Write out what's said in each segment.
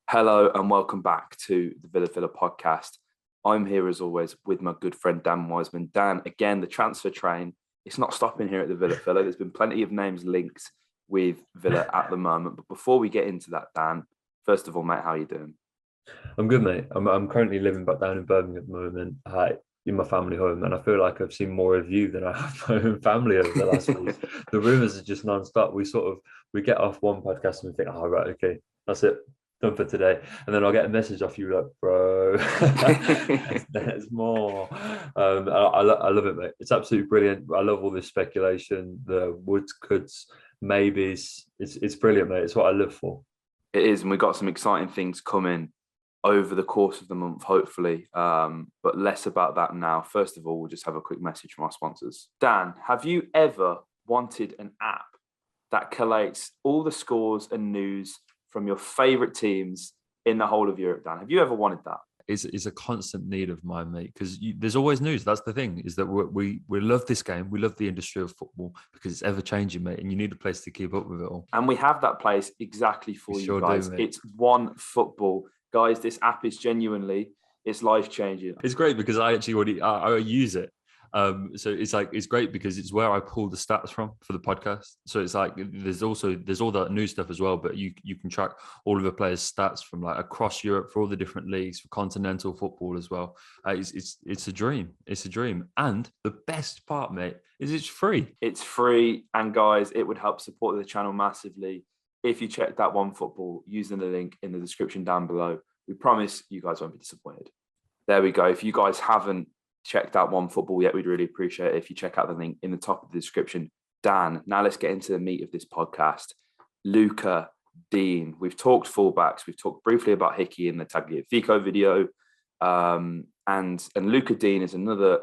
Hello and welcome back to the Villa podcast. I'm here as always with my good friend Dan Wiseman. Dan, again, the transfer train, it's not stopping here at the Villa. There's been plenty of names linked with Villa at the moment. But before we get into that, Dan, first of all, mate, how are you doing? I'm good, mate. I'm currently living back down in Birmingham at the moment, in my family home, and I feel like I've seen more of you than I have my own family over the last week. The rumours are just non-stop. We get off one podcast and we think, oh right, okay, that's it, done for today, and then I'll get a message off you like, bro, there's more. I love it, mate. It's absolutely brilliant. I love all this speculation, the woods, coulds, maybes. It's brilliant, mate. It's what I live for. It is, and we've got some exciting things coming over the course of the month, hopefully. But less about that now. First of all, we'll just have a quick message from our sponsors. Dan, have you ever wanted an app that collates all the scores and news from your favourite teams in the whole of Europe, Dan? Have you ever wanted that? Is a constant need of mine, mate, because there's always news. That's the thing, is that we love this game. We love the industry of football because it's ever changing, mate, and you need a place to keep up with it all. And we have that place exactly for you sure guys. It's OneFootball. Guys, this app is genuinely, it's life-changing. It's great because I actually I use it. So it's great because it's where I pull the stats from for the podcast. So it's like there's all that new stuff as well, but you can track all of the players' stats from like across Europe for all the different leagues, for continental football as well. It's a dream. It's a dream. And the best part, mate, is it's free. It's free, and guys, it would help support the channel massively if you check that OneFootball using the link in the description down below. We promise you guys won't be disappointed. There we go. If you guys haven't checked out OneFootball yet, we'd really appreciate it if you check out the link in the top of the description. Dan, now let's get into the meat of this podcast. Luka Dean. We've talked fullbacks. We've talked briefly about Hickey in the Tagliafico video. And Luka Dean is another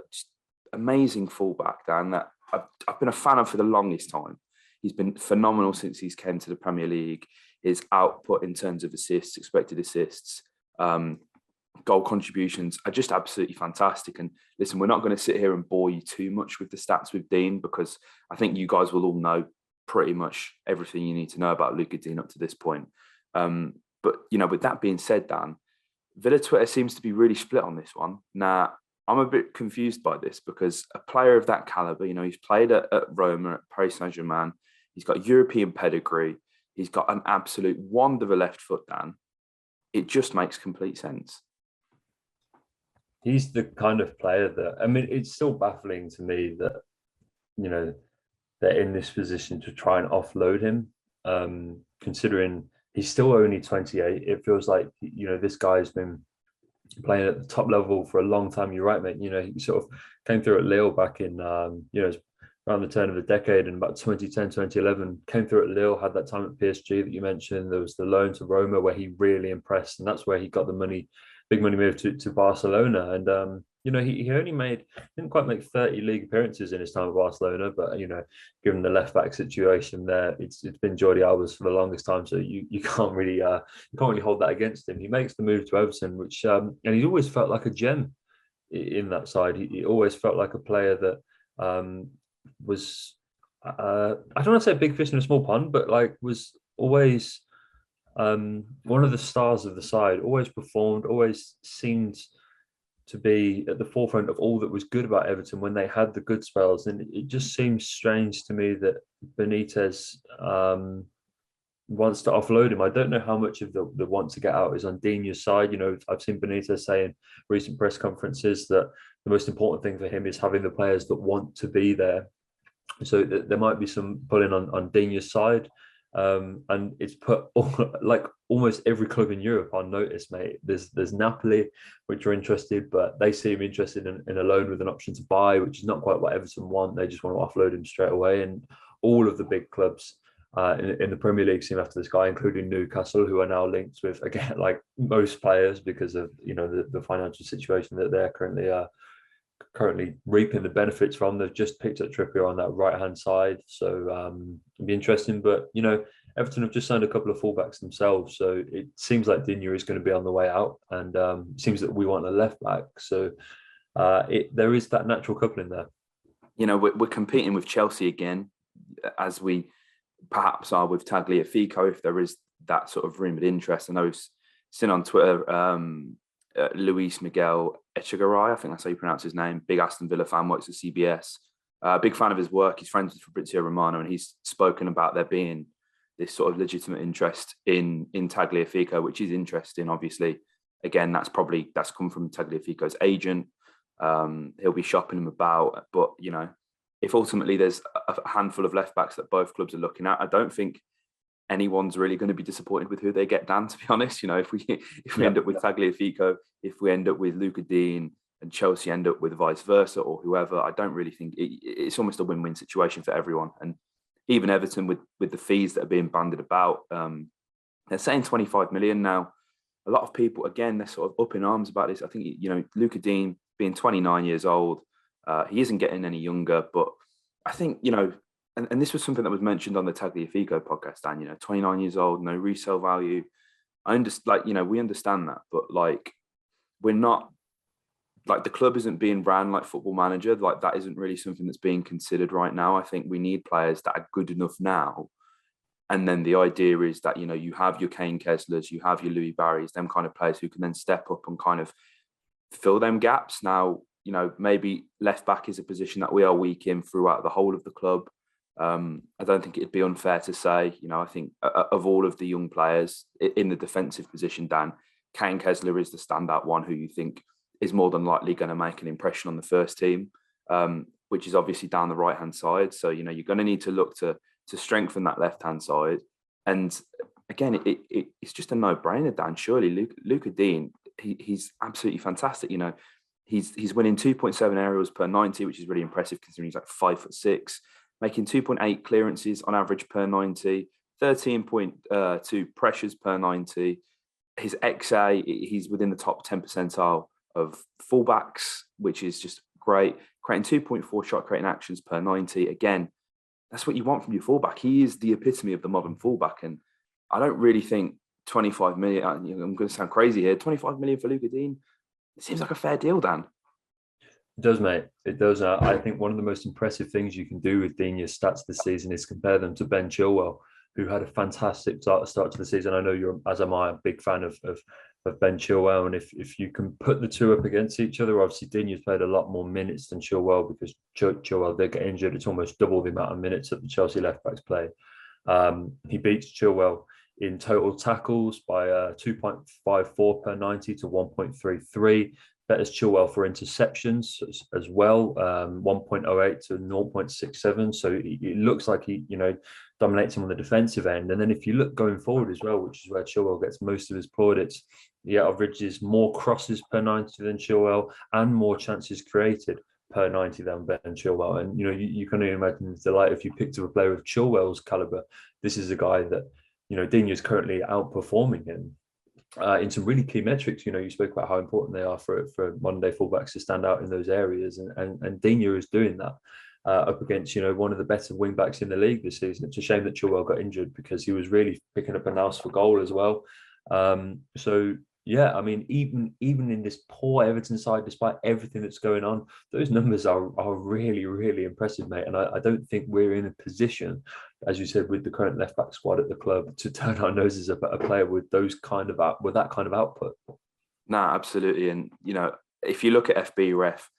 amazing fullback, Dan, that I've been a fan of for the longest time. He's been phenomenal since he's came to the Premier League. His output in terms of assists, expected assists, goal contributions are just absolutely fantastic. And listen, we're not going to sit here and bore you too much with the stats with Dean, because I think you guys will all know pretty much everything you need to know about Luka Dean up to this point. But, with that being said, Dan, Villa Twitter seems to be really split on this one. Now, I'm a bit confused by this because a player of that caliber, he's played at Roma, at Paris Saint-Germain. He's got European pedigree. He's got an absolute wand of a left foot, Dan. It just makes complete sense. He's the kind of player that, I mean, it's still baffling to me that, they're in this position to try and offload him, considering he's still only 28. It feels like, this guy's been playing at the top level for a long time. You're right, mate. He sort of came through at Lille back in, around the turn of the decade, and about 2010, 2011, came through at Lille, had that time at PSG that you mentioned. There was the loan to Roma where he really impressed, and that's where he got the big money move to Barcelona. And, he only didn't quite make 30 league appearances in his time at Barcelona, but, given the left back situation there, it's been Jordi Alba's for the longest time. So you can't really hold that against him. He makes the move to Everton, which, and he's always felt like a gem in that side. He always felt like a player that, was I don't want to say a big fish in a small pond, but was always one of the stars of the side, always performed, always seemed to be at the forefront of all that was good about Everton when they had the good spells. And it just seems strange to me that Benitez wants to offload him. I don't know how much of the want to get out is on Digne's side. I've seen Benitez say in recent press conferences that the most important thing for him is having the players that want to be there. So there might be some pulling on Digne's side. And it's put almost every club in Europe on notice, mate. There's Napoli, which are interested, but they seem interested in a loan with an option to buy, which is not quite what Everton want. They just want to offload him straight away. And all of the big clubs in the Premier League seem after this guy, including Newcastle, who are now linked with, again, like most players, because of the financial situation that they're currently reaping the benefits from. They've just picked up Trippier on that right hand side, so it'll be interesting. But Everton have just signed a couple of fullbacks themselves, so it seems like Digne is going to be on the way out, and it seems that we want a left back. So there is that natural coupling there. We're competing with Chelsea again, as we perhaps are with Tagliafico, if there is that sort of rumoured interest. I know seen on Twitter, Luis Miguel Echegaray, I think that's how you pronounce his name, big Aston Villa fan, works at CBS. Big fan of his work. He's friends with Fabrizio Romano, and he's spoken about there being this sort of legitimate interest in Tagliafico, which is interesting. Obviously, again, that's come from Tagliafico's agent. He'll be shopping him about, but if ultimately there's a handful of left backs that both clubs are looking at, I don't think anyone's really going to be disappointed with who they get, Dan, to be honest. If we end up with Tagliafico, if we end up with Luka Dean, and Chelsea end up with vice versa or whoever, I don't really think it's almost a win-win situation for everyone. And even Everton with the fees that are being bandied about, they're saying 25 million now. A lot of people, again, they're sort of up in arms about this. I think, Luka Dean being 29 years old, he isn't getting any younger, but I think, and this was something that was mentioned on the Tagliafico podcast, Dan, 29 years old, no resale value. I understand, we understand that, but we're not, the club isn't being ran like Football Manager. That isn't really something that's being considered right now. I think we need players that are good enough now. And then the idea is that, you have your Kane Kesslers, you have your Louis Barrys, them kind of players who can then step up and kind of fill them gaps. Now, maybe left back is a position that we are weak in throughout the whole of the club. I don't think it'd be unfair to say, I think of all of the young players in the defensive position, Dan, Kane Kessler is the standout one who you think is more than likely going to make an impression on the first team, which is obviously down the right-hand side. So, you're going to need to look to strengthen that left-hand side. And again, it's just a no-brainer, Dan. Surely Luka Dean, he's absolutely fantastic. He's winning 2.7 aerials per 90, which is really impressive considering he's 5'6", making 2.8 clearances on average per 90, 13.2 pressures per 90. His XA, he's within the top 10 percentile of fullbacks, which is just great. Creating 2.4 shot creating actions per 90. Again, that's what you want from your fullback. He is the epitome of the modern fullback. And I don't really think 25 million, I'm going to sound crazy here, 25 million for Luka Dean, it seems like a fair deal, Dan. It does, mate. It does. I think one of the most impressive things you can do with Digne's stats this season is compare them to Ben Chilwell, who had a fantastic start to the season. I know you're, as am I, a big fan of Ben Chilwell. And if you can put the two up against each other, obviously Digne's played a lot more minutes than Chilwell because Chilwell did get injured. It's almost double the amount of minutes that the Chelsea left backs play. He beats Chilwell in total tackles by 2.54 per 90 to 1.33. Betters Chilwell for interceptions as well, 1.08 to 0.67. So it looks like he, dominates him on the defensive end. And then if you look going forward as well, which is where Chilwell gets most of his plaudits, he averages more crosses per 90 than Chilwell and more chances created per 90 than Ben Chilwell. And, you can only imagine the delight if you picked up a player of Chilwell's caliber. This is a guy that, Digne is currently outperforming him in some really key metrics. You spoke about how important they are for modern day fullbacks to stand out in those areas. And Digne is doing that up against, one of the better wing backs in the league this season. It's a shame that Chilwell got injured because he was really picking up a nous for goal as well. So yeah, I mean, even in this poor Everton side, despite everything that's going on, those numbers are really, really impressive, mate. And I don't think we're in a position, as you said, with the current left back squad at the club, to turn our noses up at a player with that kind of output. Nah, absolutely. And if you look at FB Ref,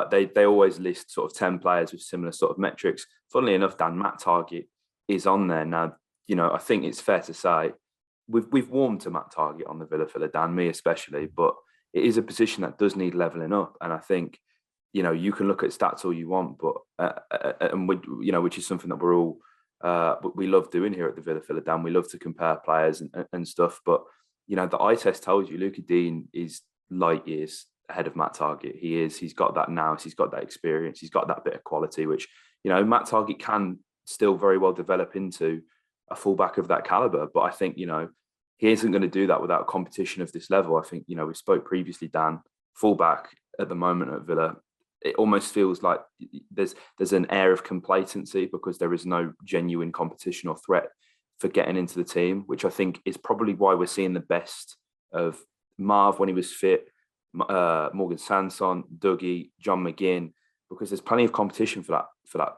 they always list sort of 10 players with similar sort of metrics. Funnily enough, Dan, Matt Targett is on there now. I think it's fair to say we've warmed to Matt Targett on the Villa filler, Dan, me especially, but it is a position that does need levelling up. And I think, you can look at stats all you want, but which is something that we're all we love doing here at the Villa filler, Dan. We love to compare players and stuff, but the eye test tells you Luka Dean is light years ahead of Matt Targett. He's got that nous, he's got that experience, he's got that bit of quality, which Matt Targett can still very well develop into a fullback of that caliber. But I think he isn't going to do that without competition of this level. I think we spoke previously, Dan. Fullback at the moment at Villa, it almost feels like there's an air of complacency because there is no genuine competition or threat for getting into the team, which I think is probably why we're seeing the best of Marv when he was fit, Morgan Sanson, Dougie, John McGinn, because there's plenty of competition for that.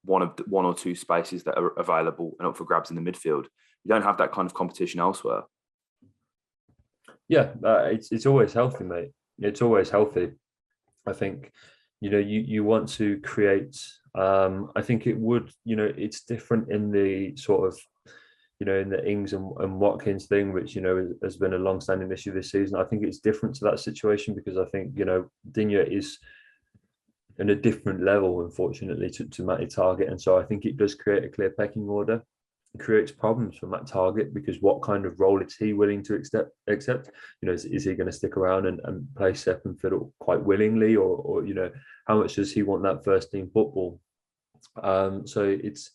One or two spaces that are available and up for grabs in the midfield. You don't have that kind of competition elsewhere. Yeah, it's always healthy, mate. It's always healthy. I think, you want to create. I think it would, it's different in the sort of, in the Ings and Watkins thing, which has been a long-standing issue this season. I think it's different to that situation because I think Digne is in a different level, unfortunately, to Matty Target, and so I think it does create a clear pecking order. It creates problems for Matt Target because what kind of role is he willing to accept? Is he going to stick around and play second fiddle quite willingly, or how much does he want that first team football? So it's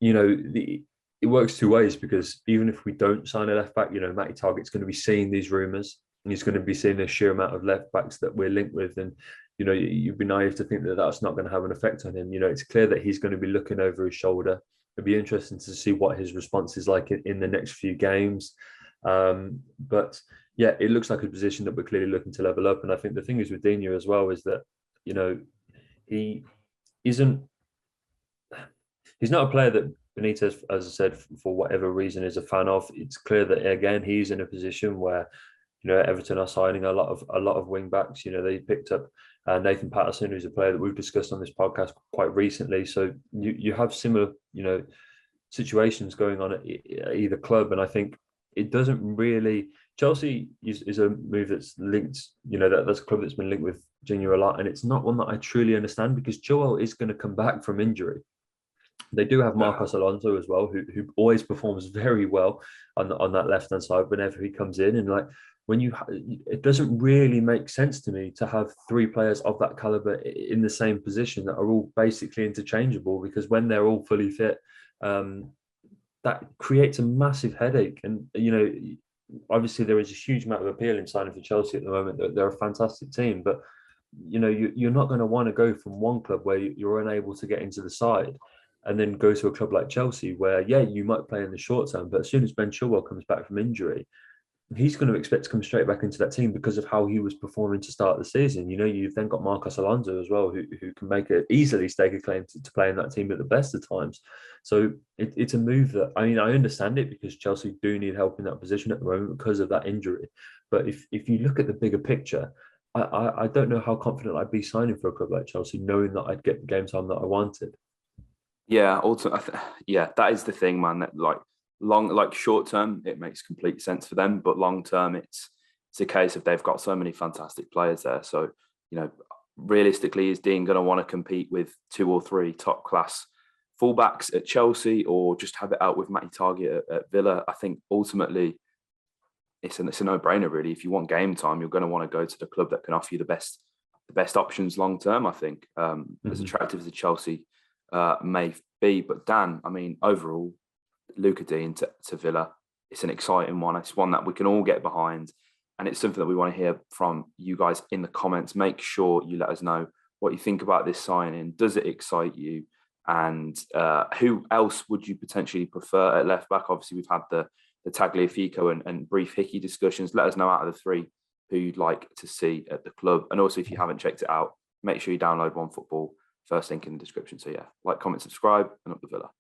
it works two ways because even if we don't sign a left back, Matty Target's going to be seeing these rumours and he's going to be seeing the sheer amount of left backs that we're linked with, and you'd be naive to think that that's not going to have an effect on him. It's clear that he's going to be looking over his shoulder. It'd be interesting to see what his response is like in the next few games. But yeah, it looks like a position that we're clearly looking to level up. And I think the thing is with Digne as well is that, he isn't, he's not a player that Benitez, as I said, for whatever reason, is a fan of. It's clear that, again, he's in a position where, Everton are signing a lot of wing backs. They picked up Nathan Patterson, who's a player that we've discussed on this podcast quite recently. So you have similar, situations going on at either club, and I think it doesn't really. Chelsea is a move that's linked. That's a club that's been linked with Digne a lot, and it's not one that I truly understand because Joel is going to come back from injury. They do have Marcos Alonso as well, who always performs very well on that left hand side whenever he comes in, and it doesn't really make sense to me to have three players of that caliber in the same position that are all basically interchangeable, because when they're all fully fit, that creates a massive headache. And obviously there is a huge amount of appeal in signing for Chelsea at the moment. They're a fantastic team, but you're not going to want to go from one club where you're unable to get into the side and then go to a club like Chelsea where, you might play in the short term, but as soon as Ben Chilwell comes back from injury, he's going to expect to come straight back into that team because of how he was performing to start the season. You've then got Marcos Alonso as well, who can easily stake a claim to play in that team at the best of times. So it's a move that, I understand it because Chelsea do need help in that position at the moment because of that injury. But if you look at the bigger picture, I don't know how confident I'd be signing for a club like Chelsea, knowing that I'd get the game time that I wanted. Yeah, that is the thing, man. That short term, it makes complete sense for them, but long term, it's a case of they've got so many fantastic players there. So, realistically, is Dean going to want to compete with 2 or 3 top class fullbacks at Chelsea, or just have it out with Matty Target at Villa? I think ultimately, it's a no brainer, really. If you want game time, you're going to want to go to the club that can offer you the best options long term. I think as attractive as Chelsea may be, but Dan, overall, Luka Dean to Villa, it's an exciting one. It's one that we can all get behind, and it's something that we want to hear from you guys in the comments. Make sure you let us know what you think about this signing. Does it excite you? And who else would you potentially prefer at left back? Obviously, we've had the Tagliafico and brief Hickey discussions. Let us know out of the 3 who you'd like to see at the club. And also, if you haven't checked it out, make sure you download OneFootball. First link in the description. So yeah, like, comment, subscribe, and up the Villa.